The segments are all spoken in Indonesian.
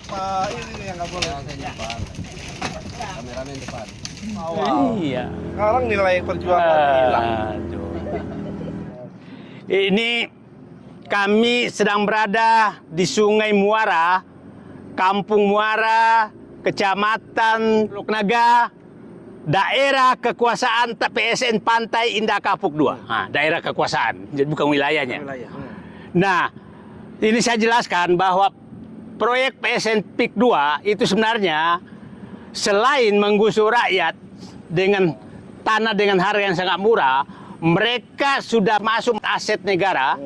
Ini nih yang nggak boleh. Kameramen depan. Iya. Sekarang nilai perjuangan hilang. Aduh. Ini kami sedang berada di Sungai Muara, Kampung Muara, Kecamatan Teluk Naga, daerah kekuasaan PSN Pantai Indah Kapuk 2. Nah, daerah kekuasaan, jadi bukan wilayahnya. Nah, ini saya jelaskan bahwa proyek PSN PIK 2 itu sebenarnya selain menggusur rakyat dengan tanah dengan harga yang sangat murah, mereka sudah masuk aset negara.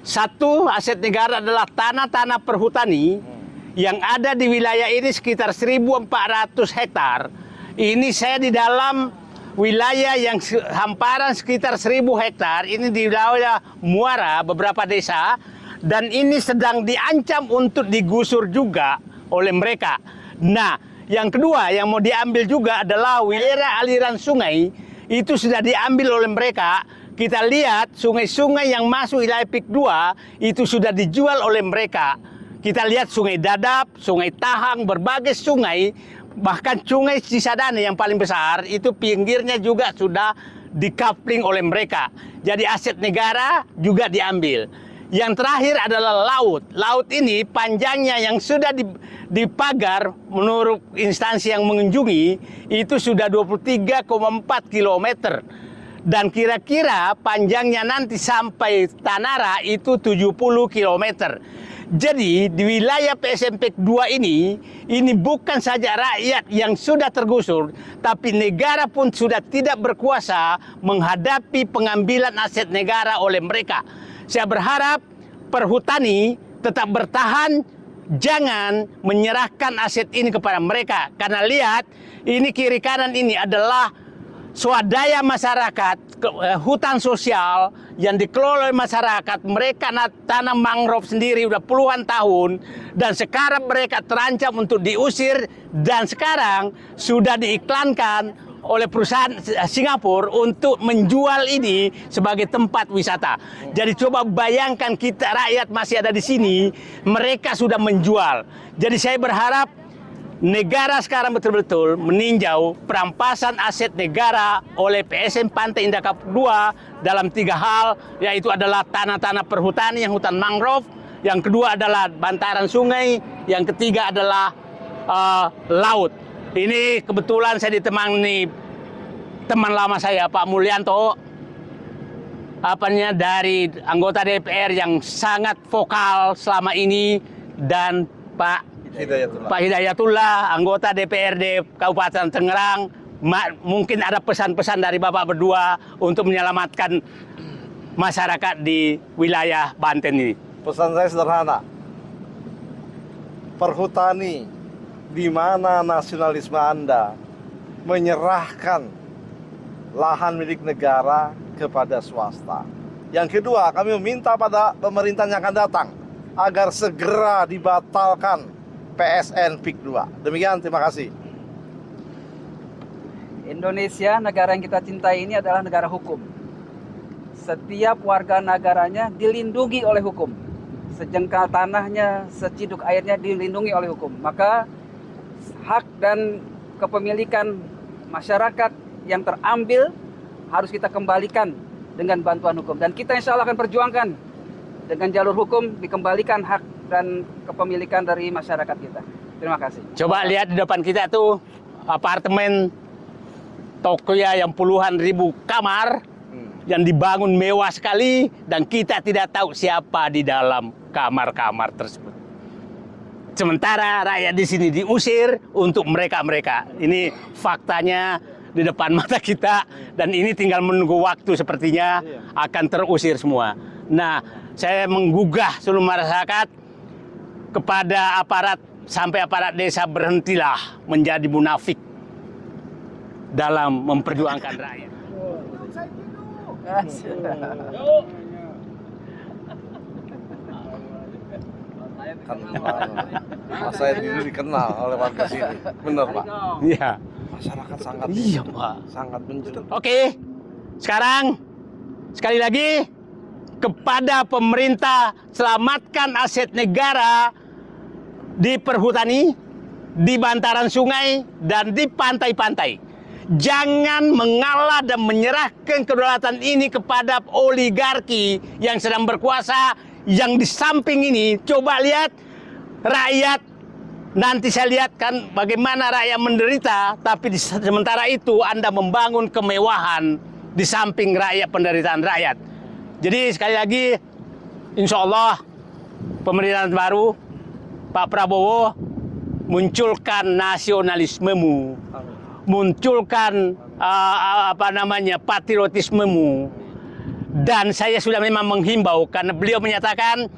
Satu aset negara adalah tanah-tanah perhutani yang ada di wilayah ini sekitar 1.400 hektar. Ini saya di dalam wilayah yang hamparan sekitar 1.000 hektar. Ini di wilayah Muara, beberapa desa. Dan ini sedang diancam untuk digusur juga oleh mereka. Nah, yang kedua yang mau diambil juga adalah wilayah aliran sungai. Itu sudah diambil oleh mereka. Kita lihat sungai-sungai yang masuk wilayah PIK 2 itu sudah dijual oleh mereka. Kita lihat Sungai Dadap, Sungai Tahang, berbagai sungai, bahkan Sungai Cisadane yang paling besar itu pinggirnya juga sudah dikapling oleh mereka. Jadi aset negara juga diambil. Yang terakhir adalah laut. Laut ini panjangnya yang sudah dipagar menurut instansi yang mengunjungi itu sudah 23,4 kilometer. Dan kira-kira panjangnya nanti sampai Tanara itu 70 kilometer. Jadi di wilayah PSMP 2 ini bukan saja rakyat yang sudah tergusur, tapi negara pun sudah tidak berkuasa menghadapi pengambilan aset negara oleh mereka. Saya berharap perhutani tetap bertahan, jangan menyerahkan aset ini kepada mereka. Karena lihat, ini kiri kanan ini adalah swadaya masyarakat, hutan sosial yang dikelola oleh masyarakat. Mereka tanam mangrove sendiri udah puluhan tahun, dan sekarang mereka terancam untuk diusir, dan sekarang sudah diiklankan oleh perusahaan Singapura untuk menjual ini sebagai tempat wisata. Jadi coba bayangkan kita rakyat masih ada di sini, mereka sudah menjual. Jadi saya berharap negara sekarang betul-betul meninjau perampasan aset negara oleh PSN Pantai Indah Kapuk 2 dalam 3 hal, yaitu adalah tanah-tanah perhutani yang hutan mangrove, yang kedua adalah bantaran sungai, yang ketiga adalah laut. Ini kebetulan saya ditemani teman lama saya, Pak Mulyanto, dari anggota DPR yang sangat vokal selama ini, dan Pak Hidayatullah, anggota DPRD Kabupaten Tangerang. Mungkin ada pesan-pesan dari Bapak berdua untuk menyelamatkan masyarakat di wilayah Banten ini. Pesan saya sederhana. Perhutani, di mana nasionalisme Anda menyerahkan lahan milik negara kepada swasta. Yang kedua, kami meminta pada pemerintahan yang akan datang agar segera dibatalkan PSN PIK 2. Demikian, terima kasih. Indonesia, negara yang kita cintai ini adalah negara hukum. Setiap warga negaranya dilindungi oleh hukum. Sejengkal tanahnya, seciduk airnya dilindungi oleh hukum. Maka hak dan kepemilikan masyarakat yang terambil harus kita kembalikan dengan bantuan hukum. Dan kita insya Allah akan perjuangkan dengan jalur hukum dikembalikan hak dan kepemilikan dari masyarakat kita. Terima kasih. Coba lihat di depan kita tuh apartemen Tokyo yang puluhan ribu kamar yang dibangun mewah sekali, dan kita tidak tahu siapa di dalam kamar-kamar tersebut. Sementara rakyat di sini diusir untuk mereka-mereka. Ini faktanya di depan mata kita, dan ini tinggal menunggu waktu, sepertinya akan terusir semua. Nah, saya menggugah seluruh masyarakat kepada aparat, sampai aparat desa berhentilah menjadi munafik dalam memperjuangkan rakyat. Saya dulu dikenal oleh warga sini. Benar, Pak? Iya. Masyarakat sangat, Iya, Pak. sangat menjadi. Oke, sekarang sekali lagi kepada pemerintah, selamatkan aset negara di perhutani, di bantaran sungai, dan di pantai-pantai. Jangan mengalah dan menyerahkan kedaulatan ini kepada oligarki yang sedang berkuasa, yang di samping ini. Coba lihat rakyat, nanti saya lihat kan bagaimana rakyat menderita, tapi sementara itu Anda membangun kemewahan di samping rakyat, penderitaan rakyat. Jadi sekali lagi, insya Allah pemerintahan baru, Pak Prabowo, munculkan nasionalismemu, munculkan patriotismemu. Dan saya sudah memang menghimbau karena beliau menyatakan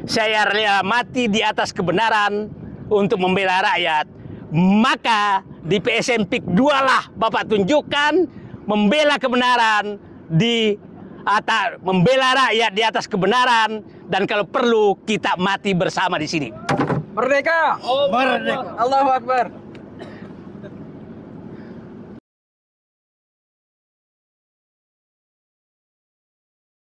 saya rela mati di atas kebenaran untuk membela rakyat. Maka di PSMPIK 2 lah Bapak tunjukkan membela kebenaran membela rakyat di atas kebenaran, dan kalau perlu kita mati bersama di sini. Merdeka! Merdeka! Allahu Akbar!